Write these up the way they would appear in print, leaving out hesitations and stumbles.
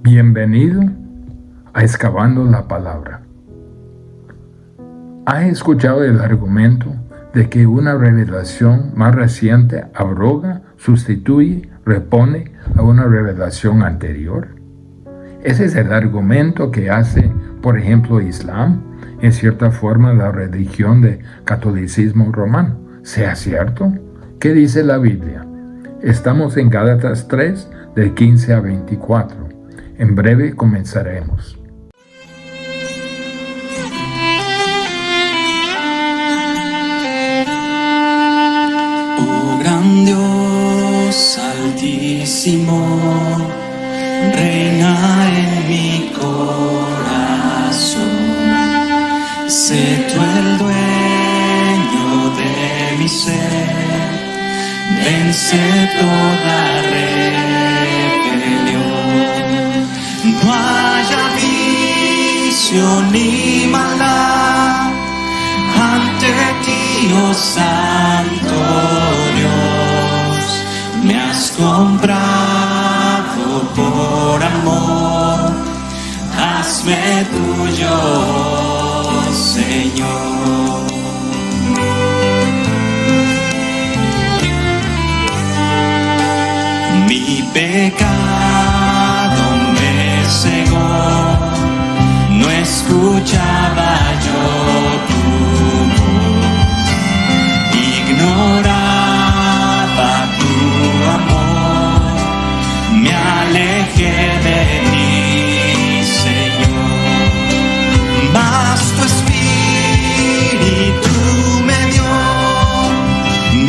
Bienvenido a Excavando la Palabra. ¿Has escuchado el argumento de que una revelación más reciente abroga, sustituye, repone a una revelación anterior? Ese es el argumento que hace, por ejemplo, Islam, en cierta forma la religión del catolicismo romano. ¿Sea cierto? ¿Qué dice la Biblia? Estamos en Gálatas 3, del 15 a 24. En breve comenzaremos. Oh gran Dios altísimo, reina en mi corazón. Sé tú el dueño de mi ser, vence toda rebelión. No haya vicio ni maldad ante ti, oh Santo Dios. Me has comprado por amor, hazme tuyo, Señor. Mi pecado me cegó, no escuchaba yo tu voz, ignoraba tu amor, me alejé de ti, Señor. Mas tu Espíritu me dio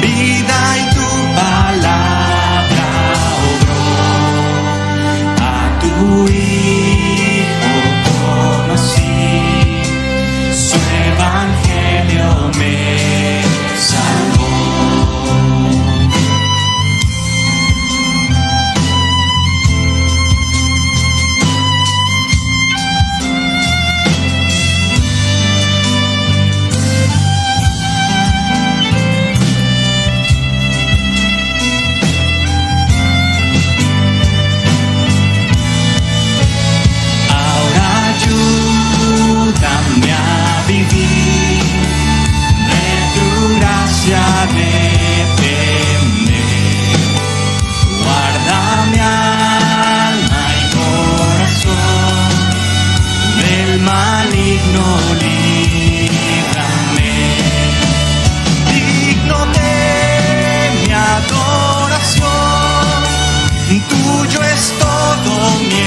vida y tu palabra obró. A tu Hijo conocí, su evangelio me salvó. Ahora ayúdame a vivir, de tu gracia depender. Guarda mi alma y corazón, del maligno líbrame. Digno de mi adoración, tuyo es todo mi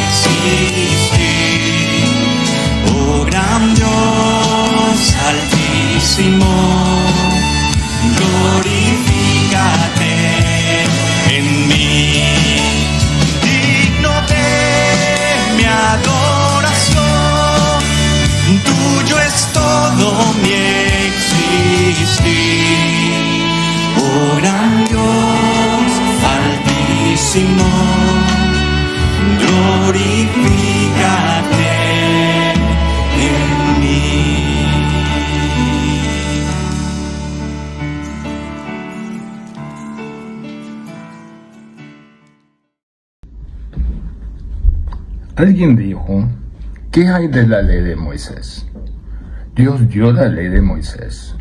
existir. Oh gran Dios altísimo, glorifícate en mí. Digno de mi adoración, tuyo es todo mi existir. Oh gran Dios altísimo, glorifícate en mí. Alguien dijo, ¿qué hay de la ley de Moisés? Dios dio la ley de Moisés.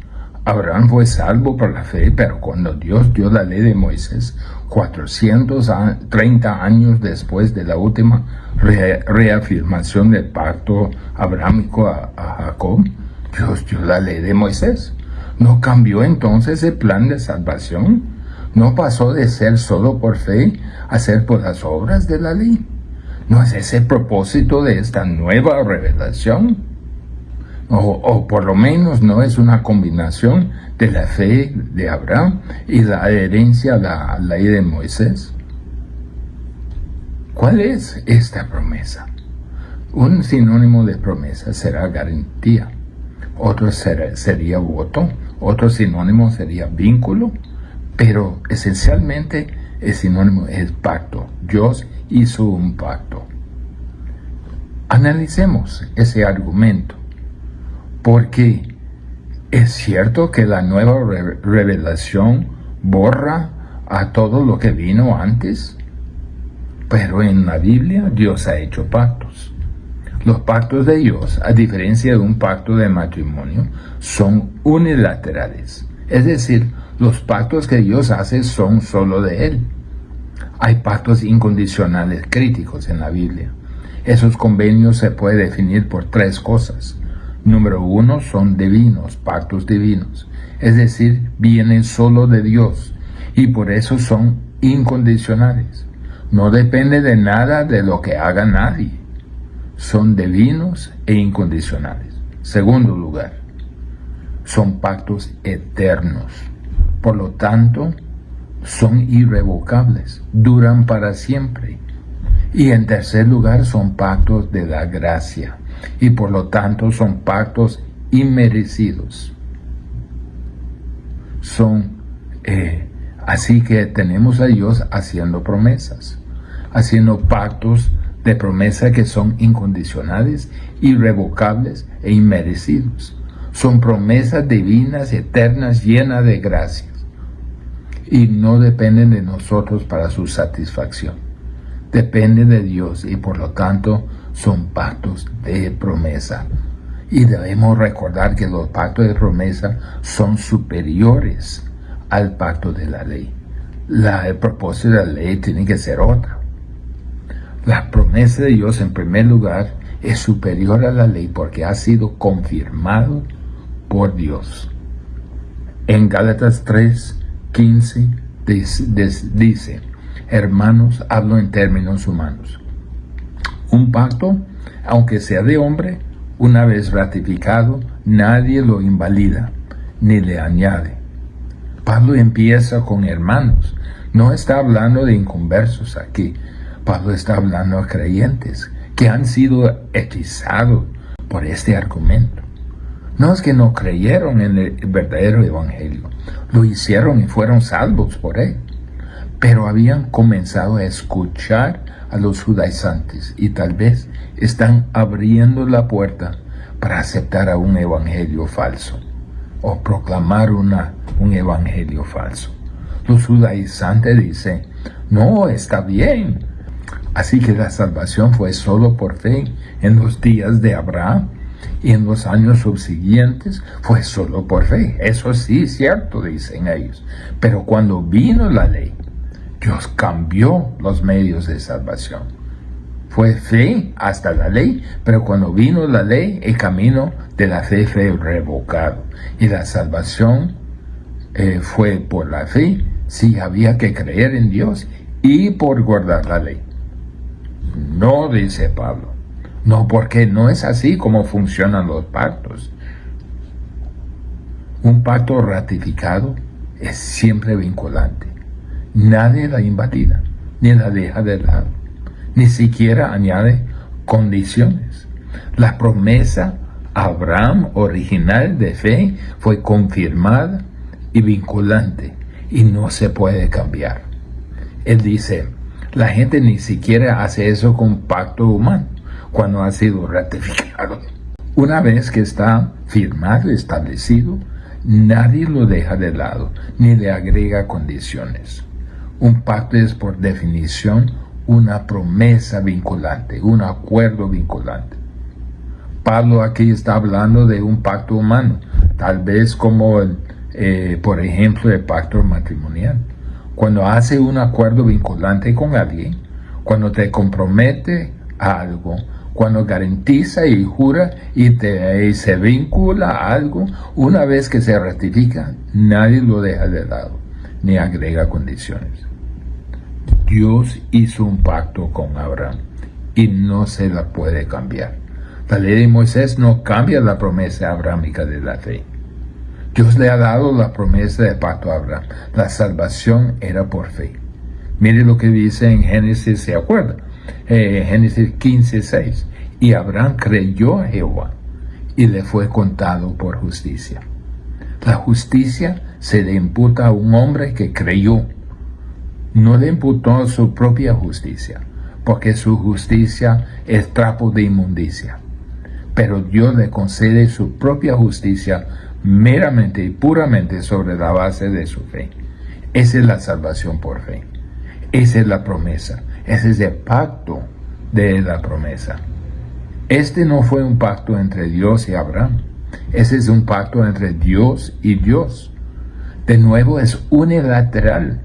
Abraham fue salvo por la fe, pero cuando Dios dio la ley de Moisés, 430 años después de la última reafirmación del pacto abrámico a Jacob, Dios dio la ley de Moisés. ¿No cambió entonces el plan de salvación? ¿No pasó de ser solo por fe a ser por las obras de la ley? ¿No es ese el propósito de esta nueva revelación? O por lo menos no es una combinación de la fe de Abraham y la adherencia a la ley de Moisés. ¿Cuál es esta promesa? Un sinónimo de promesa será garantía, otro sería voto, otro sinónimo sería vínculo, pero esencialmente el sinónimo es pacto. Dios hizo un pacto. Analicemos ese argumento, porque es cierto que la nueva revelación borra a todo lo que vino antes. Pero en la Biblia Dios ha hecho pactos. Los pactos de Dios, a diferencia de un pacto de matrimonio, son unilaterales. Es decir, los pactos que Dios hace son solo de Él. Hay pactos incondicionales críticos en la Biblia. Esos convenios se pueden definir por 3 cosas. Número 1, son divinos, pactos divinos. Es decir, vienen solo de Dios y por eso son incondicionales. No depende de nada de lo que haga nadie. Son divinos e incondicionales. Segundo lugar, son pactos eternos. Por lo tanto, son irrevocables, duran para siempre. Y en tercer lugar, son pactos de la gracia. Y por lo tanto, son pactos inmerecidos. Así que tenemos a Dios haciendo promesas, haciendo pactos de promesa que son incondicionales, irrevocables e inmerecidos. Son promesas divinas, eternas, llenas de gracias. Y no dependen de nosotros para su satisfacción. Dependen de Dios y por lo tanto son pactos de promesa. Y debemos recordar que los pactos de promesa son superiores al pacto de la ley. El propósito de la ley tiene que ser otra. La promesa de Dios, en primer lugar, es superior a la ley porque ha sido confirmado por Dios. En Gálatas 3:15 dice, hermanos, hablo en términos humanos. Un pacto, aunque sea de hombre, una vez ratificado, nadie lo invalida ni le añade. Pablo empieza con hermanos. No está hablando de inconversos aquí. Pablo está hablando a creyentes que han sido hechizados por este argumento. No es que no creyeron en el verdadero evangelio. Lo hicieron y fueron salvos por él. Pero habían comenzado a escuchar a los judaizantes y tal vez están abriendo la puerta para aceptar a un evangelio falso o proclamar un evangelio falso. Los judaizantes dicen, no, está bien. Así que la salvación fue solo por fe en los días de Abraham y en los años subsiguientes fue solo por fe. Eso sí es cierto, dicen ellos. Pero cuando vino la ley, Dios cambió los medios de salvación. Fue fe hasta la ley, pero cuando vino la ley, el camino de la fe fue revocado. Y la salvación fue por la fe, sí había que creer en Dios y por guardar la ley. No, dice Pablo. No, porque no es así como funcionan los pactos. Un pacto ratificado es siempre vinculante. Nadie la invalida, ni la deja de lado, ni siquiera añade condiciones. La promesa a Abraham original de fe fue confirmada y vinculante, y no se puede cambiar. Él dice, la gente ni siquiera hace eso con pacto humano, cuando ha sido ratificado. Una vez que está firmado y establecido, nadie lo deja de lado, ni le agrega condiciones. Un pacto es por definición una promesa vinculante, un acuerdo vinculante. Pablo aquí está hablando de un pacto humano, tal vez como por ejemplo el pacto matrimonial. Cuando hace un acuerdo vinculante con alguien, cuando te compromete a algo, cuando garantiza y jura y se vincula a algo, una vez que se ratifica, nadie lo deja de lado, ni agrega condiciones. Dios hizo un pacto con Abraham y no se la puede cambiar. La ley de Moisés no cambia la promesa abrámica de la fe. Dios le ha dado la promesa del pacto a Abraham. La salvación era por fe. Mire lo que dice en Génesis, ¿se acuerda? Génesis 15:6. Y Abraham creyó a Jehová y le fue contado por justicia. La justicia se le imputa a un hombre que creyó. No le imputó su propia justicia, porque su justicia es trapo de inmundicia. Pero Dios le concede su propia justicia meramente y puramente sobre la base de su fe. Esa es la salvación por fe. Esa es la promesa. Ese es el pacto de la promesa. Este no fue un pacto entre Dios y Abraham. Ese es un pacto entre Dios y Dios. De nuevo, es unilateral,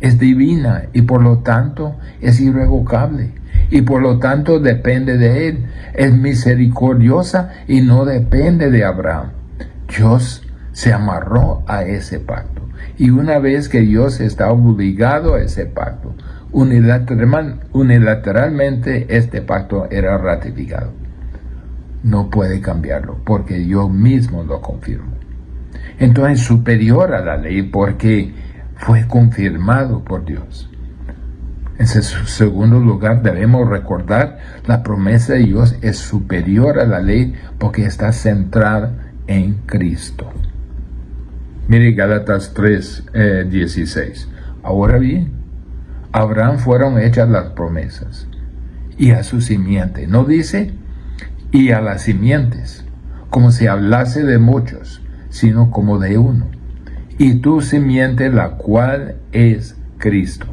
es divina y por lo tanto es irrevocable. Y por lo tanto depende de Él. Es misericordiosa y no depende de Abraham. Dios se amarró a ese pacto. Y una vez que Dios está obligado a ese pacto, unilateralmente este pacto era ratificado. No puede cambiarlo porque Dios mismo lo confirmó. Entonces, superior a la ley porque fue confirmado por Dios. En segundo lugar, debemos recordar la promesa de Dios es superior a la ley porque está centrada en Cristo. Mire Gálatas 3:16. Ahora bien, a Abraham fueron hechas las promesas y a su simiente. No dice y a las simientes, como si hablase de muchos, sino como de uno. Y tu simiente, la cual es Cristo.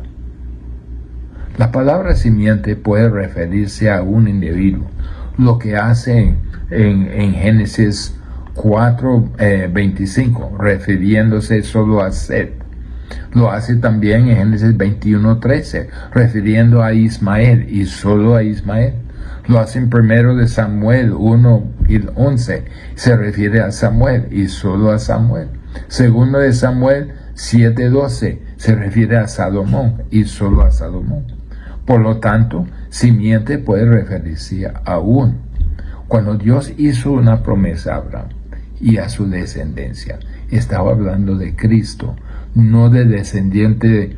La palabra simiente puede referirse a un individuo, lo que hace en Génesis 4:25, refiriéndose solo a Set. Lo hace también en Génesis 21:13, refiriendo a Ismael y solo a Ismael. Lo hace en 1 de Samuel 1:11, se refiere a Samuel y solo a Samuel. 2 de Samuel 7:12, se refiere a Salomón y solo a Salomón. Por lo tanto, simiente puede referirse a uno. Cuando Dios hizo una promesa a Abraham y a su descendencia, estaba hablando de Cristo, no del descendiente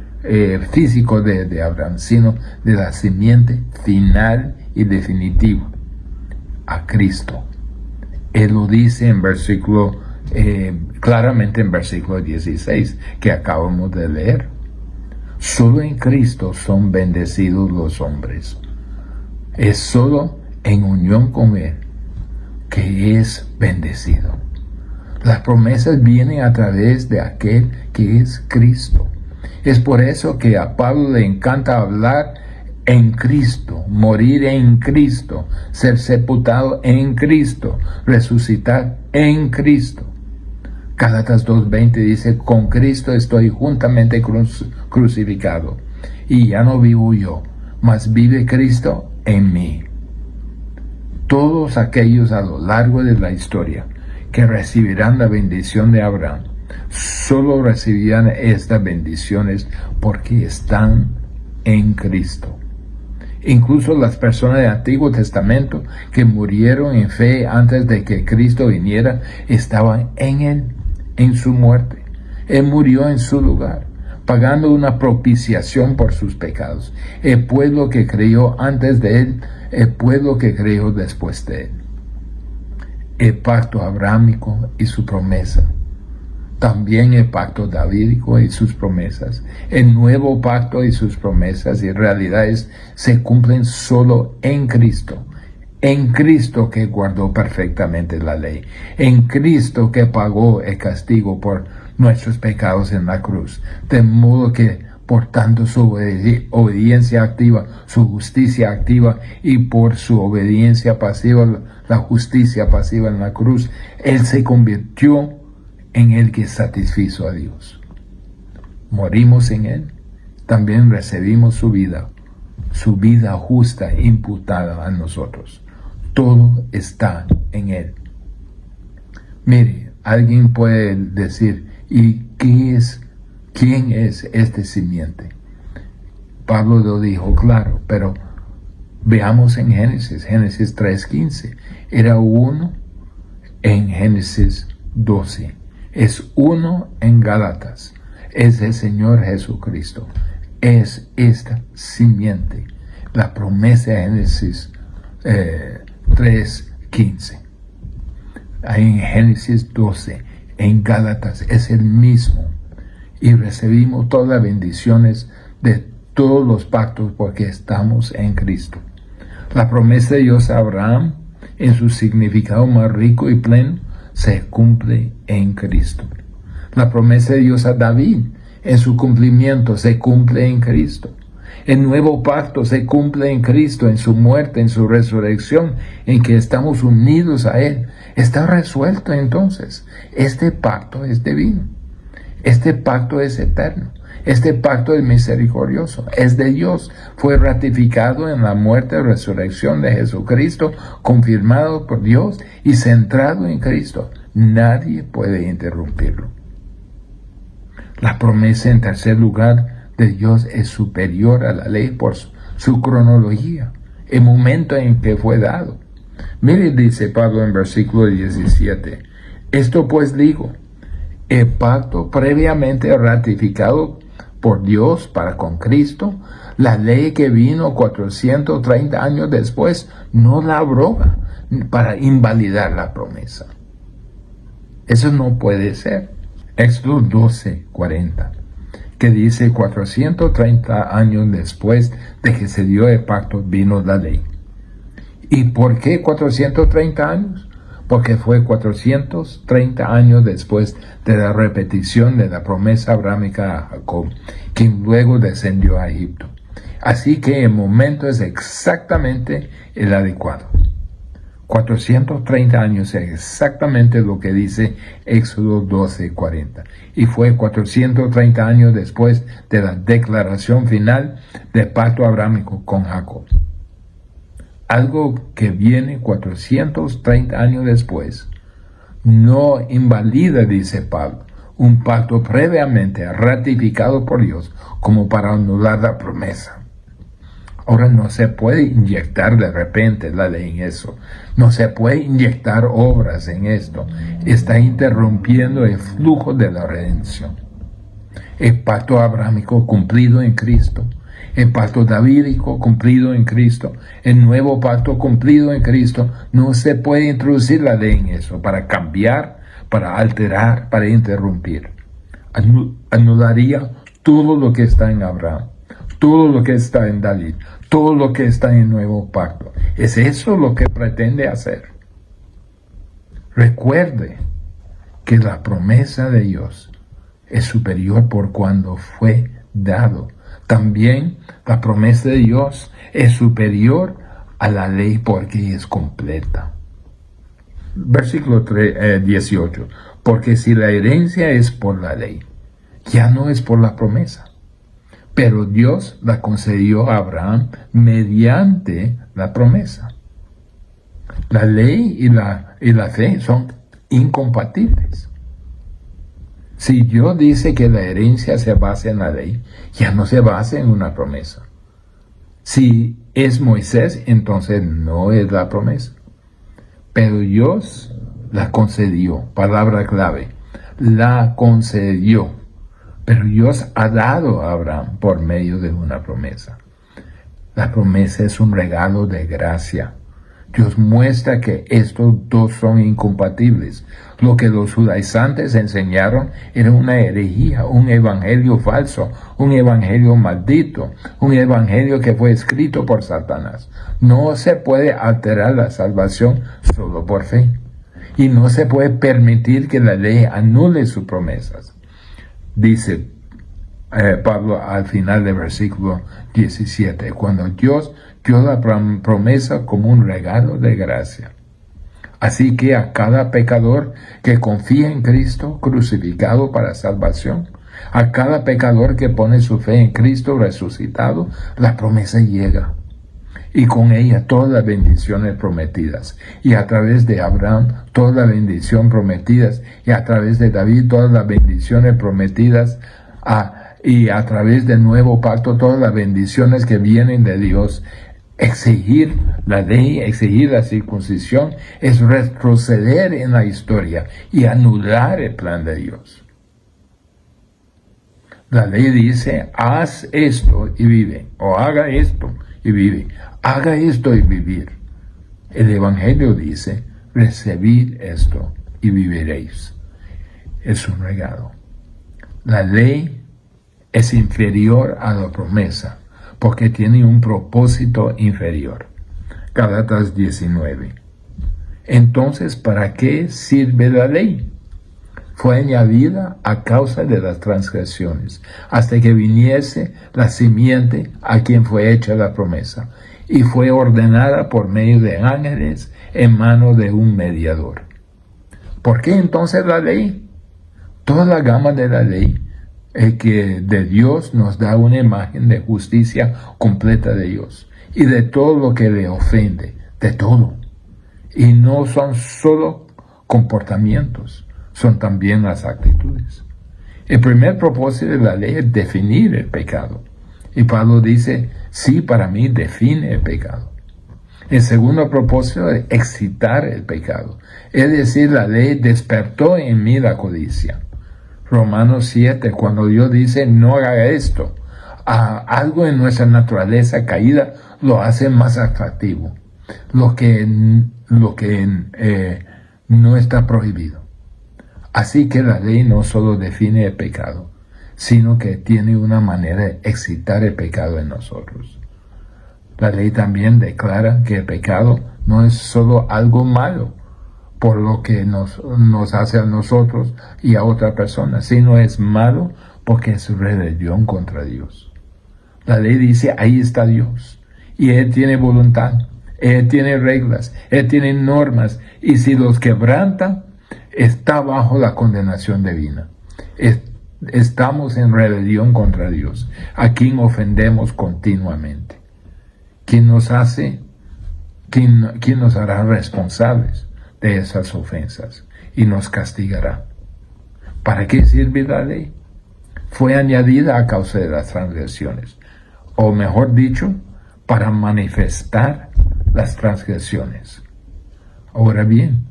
físico de Abraham, sino de la simiente final y definitiva, a Cristo. Él lo dice en claramente en versículo 16, que acabamos de leer. Solo en Cristo son bendecidos los hombres. Es solo en unión con Él que es bendecido. Las promesas vienen a través de aquel que es Cristo. Es por eso que a Pablo le encanta hablar en Cristo, morir en Cristo, ser sepultado en Cristo, resucitar en Cristo. Gálatas 2:20 dice, con Cristo estoy juntamente crucificado, y ya no vivo yo, mas vive Cristo en mí. Todos aquellos a lo largo de la historia que recibirán la bendición de Abraham, solo recibirán estas bendiciones porque están en Cristo. Incluso las personas del Antiguo Testamento que murieron en fe antes de que Cristo viniera, estaban en Él, en su muerte. Él murió en su lugar, pagando una propiciación por sus pecados. El pueblo que creyó antes de Él, el pueblo que creyó después de Él. El pacto abrámico y su promesa. También el pacto davídico y sus promesas. El nuevo pacto y sus promesas y realidades se cumplen solo en Cristo. En Cristo que guardó perfectamente la ley. En Cristo que pagó el castigo por nuestros pecados en la cruz. De modo que, por tanto, su obediencia activa, su justicia activa y por su obediencia pasiva, la justicia pasiva en la cruz, Él se convirtió en el que satisfizo a Dios. Morimos en Él, también recibimos su vida justa imputada a nosotros. Todo está en Él. Mire, alguien puede decir, ¿y quién es este simiente? Pablo lo dijo claro, pero veamos en Génesis 3:15. Era uno en Génesis 12. Es uno en Gálatas. Es el Señor Jesucristo. Es esta simiente. La promesa de Génesis 3:15. En Génesis 12, en Gálatas, es el mismo. Y recibimos todas las bendiciones de todos los pactos porque estamos en Cristo. La promesa de Dios a Abraham, en su significado más rico y pleno, se cumple en Cristo. La promesa de Dios a David, en su cumplimiento, se cumple en Cristo. El nuevo pacto se cumple en Cristo, en su muerte, en su resurrección, en que estamos unidos a Él. Está resuelto entonces. Este pacto es divino. Este pacto es eterno. Este pacto es misericordioso. Es de Dios. Fue ratificado en la muerte y resurrección de Jesucristo, confirmado por Dios y centrado en Cristo. Nadie puede interrumpirlo. La promesa, en tercer lugar, de Dios es superior a la ley por su cronología, el momento en que fue dado. Mire, dice Pablo en versículo 17, esto pues digo, el pacto previamente ratificado por Dios para con Cristo, la ley que vino 430 años después, no la abroga para invalidar la promesa. Eso no puede ser. Éxodo 12:40, que dice 430 años después de que se dio el pacto vino la ley. ¿Y por qué 430 años? Porque fue 430 años después de la repetición de la promesa abrámica a Jacob, quien luego descendió a Egipto. Así que el momento es exactamente el adecuado. 430 años es exactamente lo que dice Éxodo 12:40. Y fue 430 años después de la declaración final del pacto abrámico con Jacob. Algo que viene 430 años después no invalida, dice Pablo, un pacto previamente ratificado por Dios como para anular la promesa. Ahora no se puede inyectar de repente la ley en eso. No se puede inyectar obras en esto. Está interrumpiendo el flujo de la redención. El pacto abrámico cumplido en Cristo. El pacto davídico cumplido en Cristo. El nuevo pacto cumplido en Cristo. No se puede introducir la ley en eso para cambiar, para alterar, para interrumpir. Anularía todo lo que está en Abraham. Todo lo que está en David, todo lo que está en el nuevo pacto. ¿Es eso lo que pretende hacer? Recuerde que la promesa de Dios es superior por cuando fue dado. También la promesa de Dios es superior a la ley porque es completa. Versículo 18. Porque si la herencia es por la ley, ya no es por la promesa. Pero Dios la concedió a Abraham mediante la promesa. La ley y la fe son incompatibles. Si Dios dice que la herencia se basa en la ley, ya no se basa en una promesa. Si es Moisés, entonces no es la promesa. Pero Dios la concedió, palabra clave, la concedió. Pero Dios ha dado a Abraham por medio de una promesa. La promesa es un regalo de gracia. Dios muestra que estos dos son incompatibles. Lo que los judaizantes enseñaron era una herejía, un evangelio falso, un evangelio maldito, un evangelio que fue escrito por Satanás. No se puede alterar la salvación solo por fe. Y no se puede permitir que la ley anule sus promesas. Dice Pablo al final del versículo 17, cuando Dios dio la promesa como un regalo de gracia. Así que a cada pecador que confía en Cristo crucificado para salvación, a cada pecador que pone su fe en Cristo resucitado, la promesa llega. Y con ella todas las bendiciones prometidas. Y a través de Abraham, toda la bendición prometidas. Y a través de David, todas las bendiciones prometidas. Y a través del nuevo pacto, todas las bendiciones que vienen de Dios. Exigir la ley, exigir la circuncisión, es retroceder en la historia y anular el plan de Dios. La ley dice, haz esto y vive, o haga esto y vive. Haga esto y vivir. El Evangelio dice, recibid esto y viviréis. Es un regalo. La ley es inferior a la promesa, porque tiene un propósito inferior. Gálatas 19. Entonces, ¿para qué sirve la ley? fue añadida a causa de las transgresiones, hasta que viniese la simiente a quien fue hecha la promesa, y fue ordenada por medio de ángeles en mano de un mediador. ¿Por qué entonces la ley? Toda la gama de la ley que de Dios nos da una imagen de justicia completa de Dios y de todo lo que le ofende, de todo. Y no son solo comportamientos, son también las actitudes. El primer propósito de la ley es definir el pecado. Y Pablo dice, sí, para mí define el pecado. El segundo propósito es excitar el pecado. Es decir, la ley despertó en mí la codicia. Romanos 7, cuando Dios dice, no haga esto, algo en nuestra naturaleza caída lo hace más atractivo. Lo que no está prohibido. Así que la ley no solo define el pecado, sino que tiene una manera de excitar el pecado en nosotros. La ley también declara que el pecado no es solo algo malo por lo que nos hace a nosotros y a otra persona, sino es malo porque es rebelión contra Dios. La ley dice, ahí está Dios, y Él tiene voluntad, Él tiene reglas, Él tiene normas, y si los quebranta, está bajo la condenación divina. Estamos en rebelión contra Dios, a quien ofendemos continuamente. ¿Quién nos hará responsables de esas ofensas y nos castigará? ¿Para qué sirve la ley? Fue añadida a causa de las transgresiones, o mejor dicho, para manifestar las transgresiones. Ahora bien,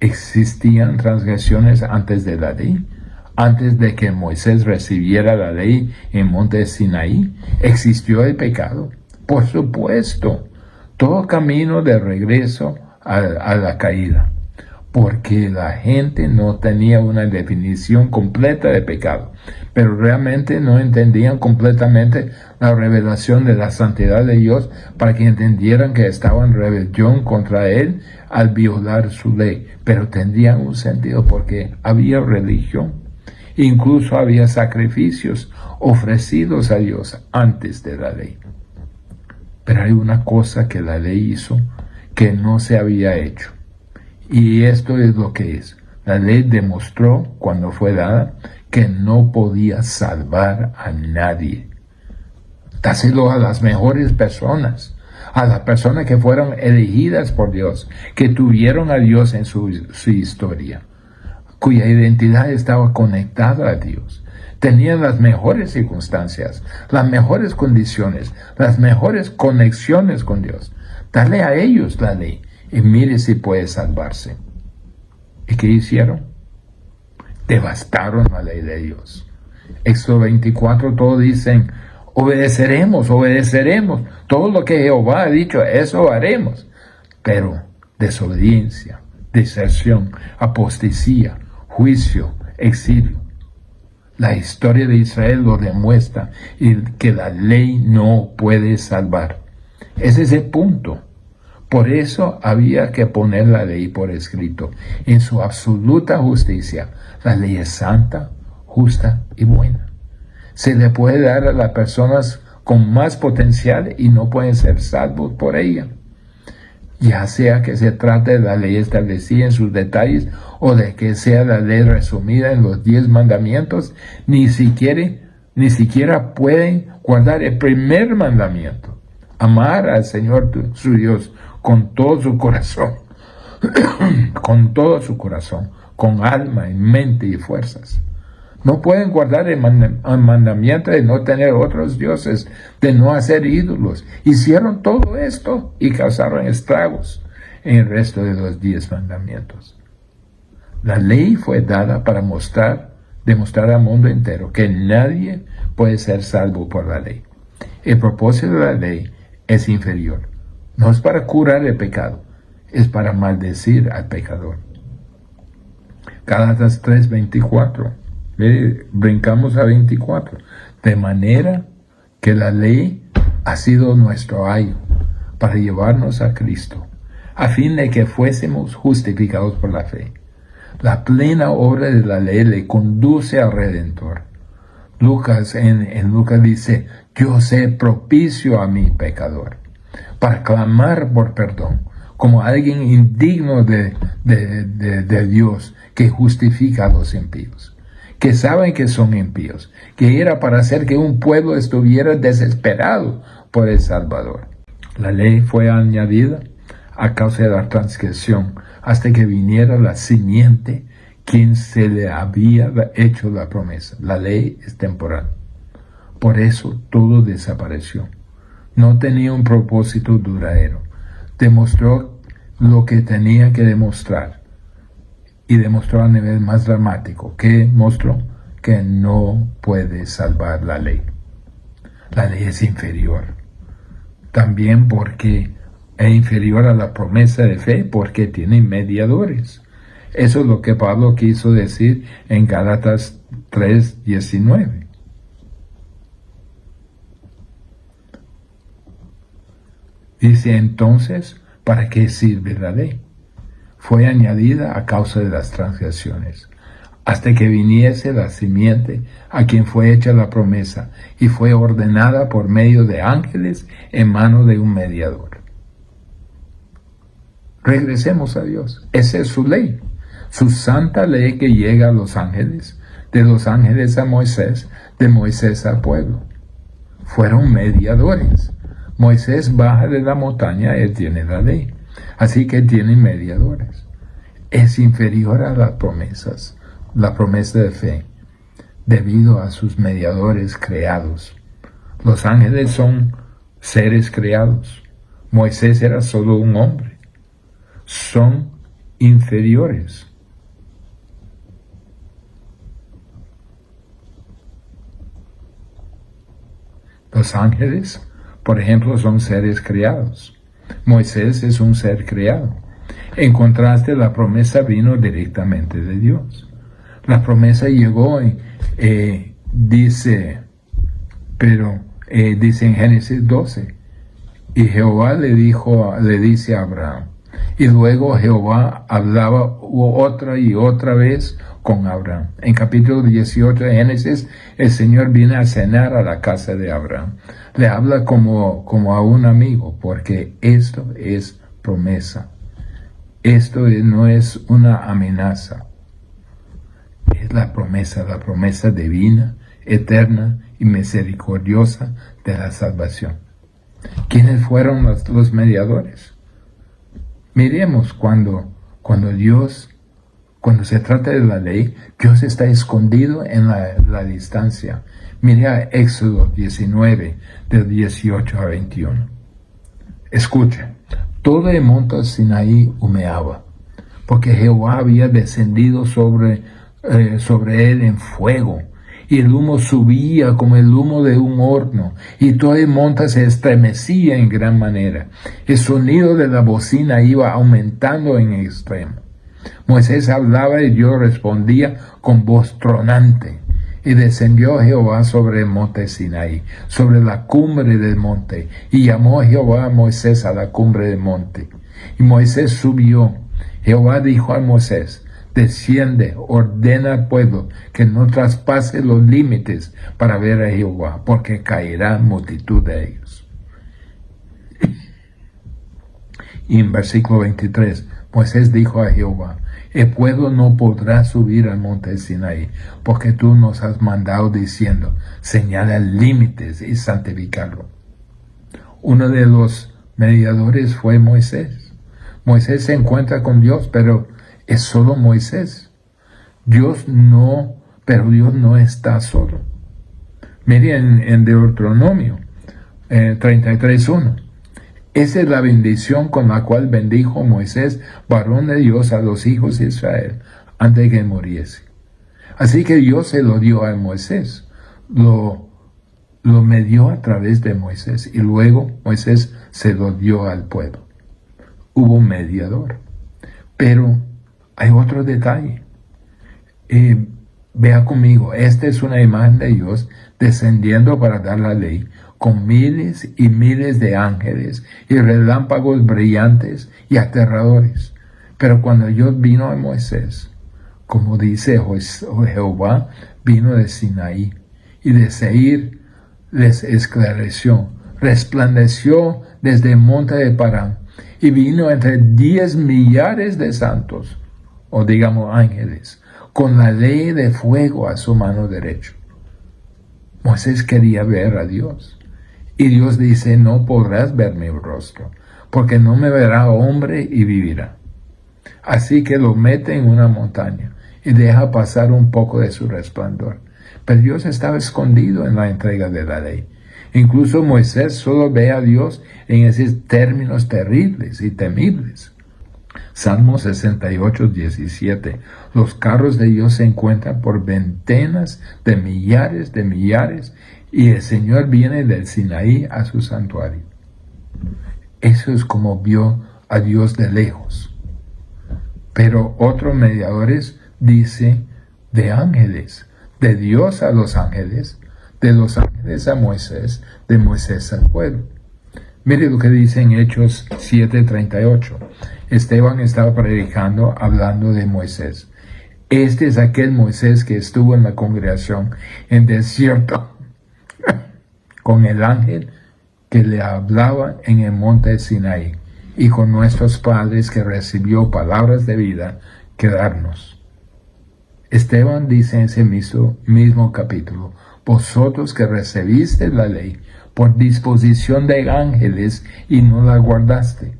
¿existían transgresiones antes de la ley? Antes de que Moisés recibiera la ley en monte Sinaí, ¿existió el pecado? Por supuesto, todo camino de regreso a la caída, porque la gente no tenía una definición completa de pecado, pero realmente no entendían completamente la revelación de la santidad de Dios para que entendieran que estaban en rebelión contra Él al violar su ley, pero tendrían un sentido porque había religión, incluso había sacrificios ofrecidos a Dios antes de la ley. Pero hay una cosa que la ley hizo que no se había hecho. Y esto es lo que es. La ley demostró, cuando fue dada, que no podía salvar a nadie. Dáselo a las mejores personas, a las personas que fueron elegidas por Dios, que tuvieron a Dios en su historia, cuya identidad estaba conectada a Dios. Tenían las mejores circunstancias, las mejores condiciones, las mejores conexiones con Dios. Dale a ellos la ley y mire si puede salvarse. ¿Y qué hicieron? Devastaron la ley de Dios. Éxodo 24, todos dicen, obedeceremos. Todo lo que Jehová ha dicho, eso haremos. Pero desobediencia, deserción, apostasía, juicio, exilio. La historia de Israel lo demuestra y que la ley no puede salvar. Ese es el punto. Por eso había que poner la ley por escrito. En su absoluta justicia, la ley es santa, justa y buena. Se le puede dar a las personas con más potencial y no pueden ser salvos por ella. Ya sea que se trate de la ley establecida en sus detalles o de que sea la ley resumida en los 10 mandamientos, ni siquiera pueden guardar el primer mandamiento. Amar al Señor su Dios con todo su corazón, con alma, y mente y fuerzas. No pueden guardar el mandamiento de no tener otros dioses, de no hacer ídolos. Hicieron todo esto y causaron estragos en el resto de los 10 mandamientos. La ley fue dada para demostrar al mundo entero que nadie puede ser salvo por la ley. El propósito de la ley es inferior. No es para curar el pecado, es para maldecir al pecador. Gálatas 3:24. Brincamos a 24. De manera que la ley ha sido nuestro ayo para llevarnos a Cristo, a fin de que fuésemos justificados por la fe. La plena obra de la ley le conduce al Redentor. Lucas en Lucas dice, yo sé propicio a mi pecador, para clamar por perdón, como alguien indigno de Dios que justifica a los impíos, que saben que son impíos, que era para hacer que un pueblo estuviera desesperado por el Salvador. La ley fue añadida a causa de la transgresión, hasta que viniera la simiente, quien se le había hecho la promesa. La ley es temporal. Por eso todo desapareció. No tenía un propósito duradero. Demostró lo que tenía que demostrar. Y demostró a nivel más dramático. ¿Qué mostró? Que no puede salvar la ley. La ley es inferior. También porque es inferior a la promesa de fe, porque tiene mediadores. Eso es lo que Pablo quiso decir en Gálatas 3:19. Dice entonces, ¿para qué sirve la ley? Fue añadida a causa de las transgresiones, hasta que viniese la simiente a quien fue hecha la promesa, y fue ordenada por medio de ángeles en mano de un mediador. Regresemos a Dios. Esa es su ley. Su santa ley que llega a los ángeles, de los ángeles a Moisés, de Moisés al pueblo. Fueron mediadores. Moisés baja de la montaña, él tiene la ley. Así que tiene mediadores. Es inferior a las promesas, la promesa de fe, debido a sus mediadores creados. Los ángeles son seres creados. Moisés era solo un hombre. Son inferiores. Los ángeles, por ejemplo, son seres creados. Moisés es un ser creado. En contraste, la promesa vino directamente de Dios. La promesa llegó y dice en Génesis 12, y Jehová le dice a Abraham, y luego Jehová hablaba otra y otra vez con Abraham. En capítulo 18 de Génesis, el Señor viene a cenar a la casa de Abraham. Le habla como a un amigo, porque esto es promesa. Esto no es una amenaza. Es la promesa divina, eterna y misericordiosa de la salvación. ¿Quiénes fueron los mediadores? Miremos cuando se trata de la ley, Dios está escondido en la distancia. Mire a Éxodo 19, del 18 a 21. Escuche, todo el monte Sinaí humeaba, porque Jehová había descendido sobre él en fuego, y el humo subía como el humo de un horno, y todo el monte se estremecía en gran manera. El sonido de la bocina iba aumentando en extremo. Moisés hablaba y Dios respondía con voz tronante. Y descendió Jehová sobre el monte Sinaí, sobre la cumbre del monte, y llamó Jehová a Moisés a la cumbre del monte. Y Moisés subió. Jehová dijo a Moisés, desciende, ordena al pueblo que no traspase los límites para ver a Jehová, porque caerá multitud de ellos. Y en versículo 23, Moisés dijo a Jehová, el pueblo no podrá subir al monte Sinaí, porque tú nos has mandado diciendo, señala límites y santificarlo. Uno de los mediadores fue Moisés. Moisés se encuentra con Dios, pero es solo Moisés. Pero Dios no está solo. Miren en Deuteronomio 33:1. Esa es la bendición con la cual bendijo Moisés, varón de Dios, a los hijos de Israel, antes de que muriese. Así que Dios se lo dio a Moisés, lo medió a través de Moisés, y luego Moisés se lo dio al pueblo. Hubo un mediador. Pero hay otro detalle. Vea conmigo, esta es una imagen de Dios descendiendo para dar la ley, con miles y miles de ángeles y relámpagos brillantes y aterradores. Pero cuando Dios vino a Moisés Como dice Jehová, vino de Sinaí, y de Seir les esclareció, resplandeció desde el monte de Parán, y vino entre 10 millares de santos, o digamos ángeles, con la ley de fuego a su mano derecha. Moisés quería ver a Dios, y Dios dice: no podrás ver mi rostro, porque no me verá hombre y vivirá. Así que lo mete en una montaña y deja pasar un poco de su resplandor. Pero Dios estaba escondido en la entrega de la ley. Incluso Moisés solo ve a Dios en esos términos terribles y temibles. Salmo 68, 17. Los carros de Dios se encuentran por veintenas de millares, y el Señor viene del Sinaí a su santuario. Eso es como vio a Dios de lejos. Pero otros mediadores dice de ángeles, de Dios a los ángeles, de los ángeles a Moisés, de Moisés al pueblo. Mire lo que dice en Hechos 7:38. Esteban estaba predicando, hablando de Moisés. Este es aquel Moisés que estuvo en la congregación en desierto con el ángel que le hablaba en el monte de Sinaí, y con nuestros padres, que recibió palabras de vida que darnos. Esteban dice en ese mismo capítulo: vosotros que recibiste la ley por disposición de ángeles y no la guardaste.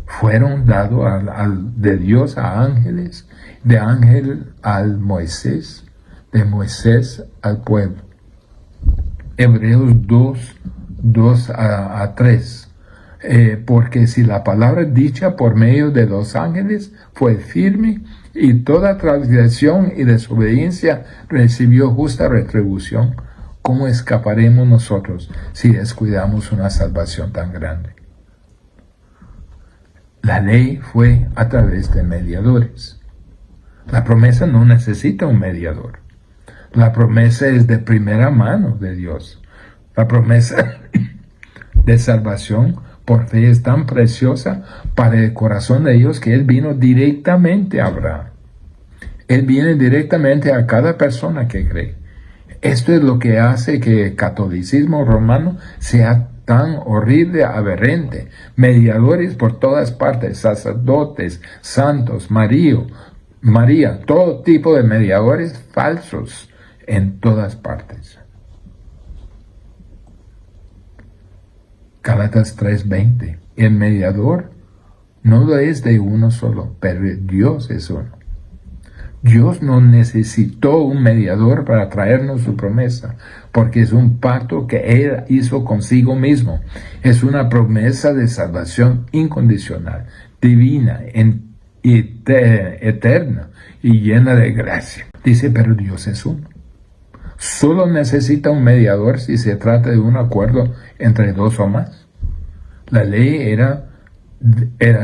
Fueron dados de Dios a ángeles, de ángel al Moisés, de Moisés al pueblo. Hebreos 2:2-3. Porque si la palabra dicha por medio de los ángeles fue firme, y toda transgresión y desobediencia recibió justa retribución, ¿cómo escaparemos nosotros si descuidamos una salvación tan grande? La ley fue a través de mediadores. La promesa no necesita un mediador. La promesa es de primera mano de Dios. La promesa de salvación por fe es tan preciosa para el corazón de Dios que Él vino directamente a Abraham. Él viene directamente a cada persona que cree. Esto es lo que hace que el catolicismo romano sea tan horrible, aberrante. Mediadores por todas partes, sacerdotes, santos, María, todo tipo de mediadores falsos en todas partes. Gálatas 3:20. El mediador no lo es de uno solo, pero Dios es uno. Dios no necesitó un mediador para traernos su promesa, porque es un pacto que Él hizo consigo mismo. Es una promesa de salvación incondicional, divina, eterna y llena de gracia. Dice, pero Dios es uno. Solo necesita un mediador si se trata de un acuerdo entre dos o más. La ley era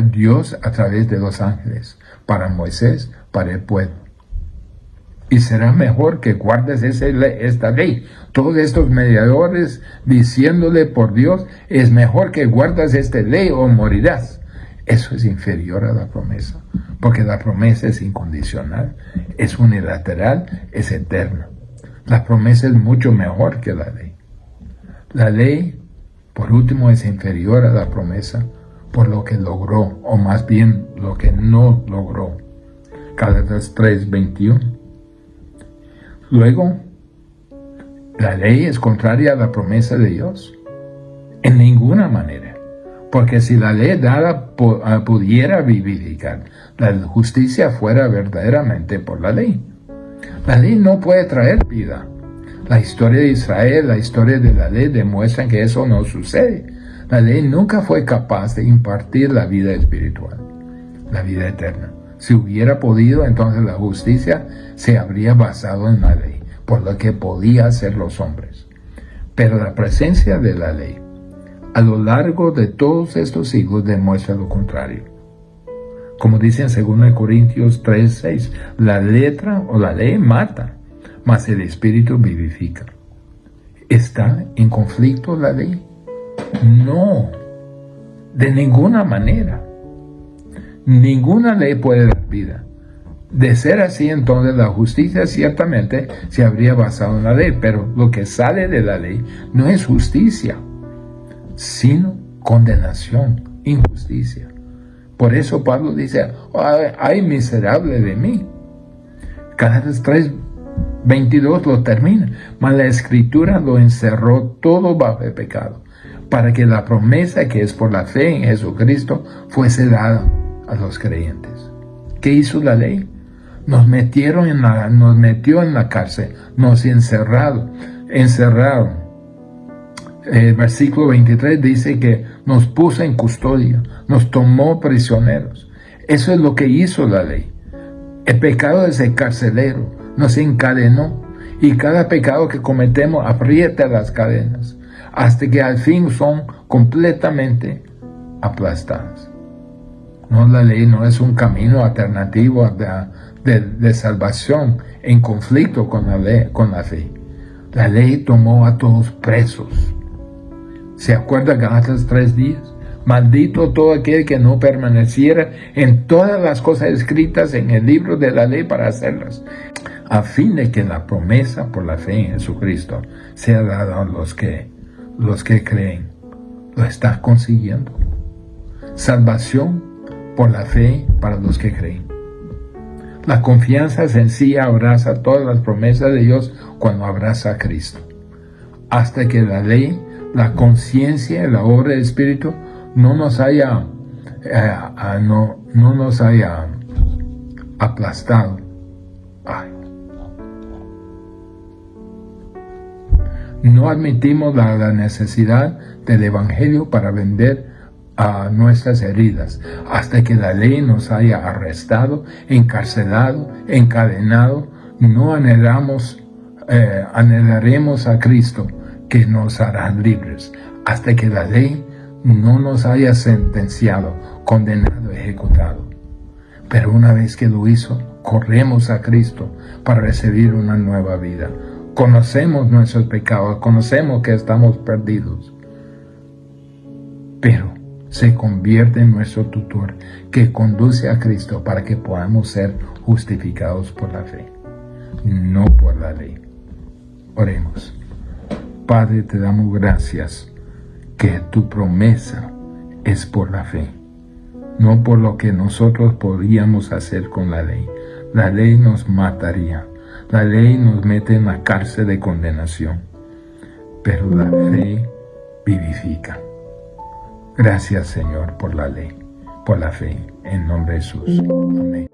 Dios a través de los ángeles, para Moisés, para el pueblo. Y será mejor que guardes esta ley. Todos estos mediadores diciéndole por Dios, es mejor que guardes esta ley o morirás. Eso es inferior a la promesa, porque la promesa es incondicional, es unilateral, es eterna. La promesa es mucho mejor que la ley. La ley, por último, es inferior a la promesa por lo que logró, o más bien lo que no logró. Gálatas 3:21. Luego, la ley es contraria a la promesa de Dios. En ninguna manera. Porque si la ley dada pudiera vivificar, la justicia fuera verdaderamente por la ley. La ley no puede traer vida. La historia de Israel, la historia de la ley demuestran que eso no sucede. La ley nunca fue capaz de impartir la vida espiritual, la vida eterna. Si hubiera podido, entonces la justicia se habría basado en la ley, por lo que podía hacer los hombres. Pero la presencia de la ley, a lo largo de todos estos siglos, demuestra lo contrario. Como dice en 2 Corintios 3:6, la letra o la ley mata, mas el Espíritu vivifica. ¿Está en conflicto la ley? No, de ninguna manera. Ninguna ley puede dar vida, De ser así, entonces la justicia ciertamente se habría basado en la ley, pero lo que sale de la ley no es justicia, sino condenación, injusticia. Por eso Pablo dice, ay miserable de mí. Gálatas 3:22 lo termina, mas la Escritura lo encerró todo bajo el pecado, para que la promesa que es por la fe en Jesucristo fuese dada a los creyentes. ¿Qué hizo la ley? Nos metió en la cárcel, nos encerraron. El versículo 23 dice que nos puso en custodia, nos tomó prisioneros. Eso es lo que hizo la ley. El pecado es el carcelero, nos encadenó, y cada pecado que cometemos aprieta las cadenas, hasta que al fin son completamente aplastadas. No, la ley no es un camino alternativo de salvación en conflicto con la fe. La ley tomó a todos presos. ¿Se acuerda Gálatas 3:10? Maldito todo aquel que no permaneciera en todas las cosas escritas en el libro de la ley para hacerlas, a fin de que la promesa por la fe en Jesucristo sea dada a los que creen. Lo está consiguiendo. Salvación por la fe para los que creen. La confianza sencilla abraza todas las promesas de Dios cuando abraza a Cristo. Hasta que la ley, la conciencia y la obra del Espíritu no nos haya aplastado. No admitimos la necesidad del Evangelio para vender a nuestras heridas, hasta que la ley nos haya arrestado, encarcelado, encadenado. No anhelaremos a Cristo, que nos hará libres, hasta que la ley no nos haya sentenciado, condenado, ejecutado. Pero una vez que lo hizo, corremos a Cristo para recibir una nueva vida. Conocemos nuestros pecados, conocemos que estamos perdidos, pero se convierte en nuestro tutor, que conduce a Cristo para que podamos ser justificados por la fe, no por la ley. Oremos. Padre, te damos gracias que tu promesa es por la fe, no por lo que nosotros podríamos hacer con la ley. La ley nos mataría, la ley nos mete en la cárcel de condenación, pero la fe vivifica. Gracias, Señor, por la ley, por la fe, en nombre de Jesús. Amén.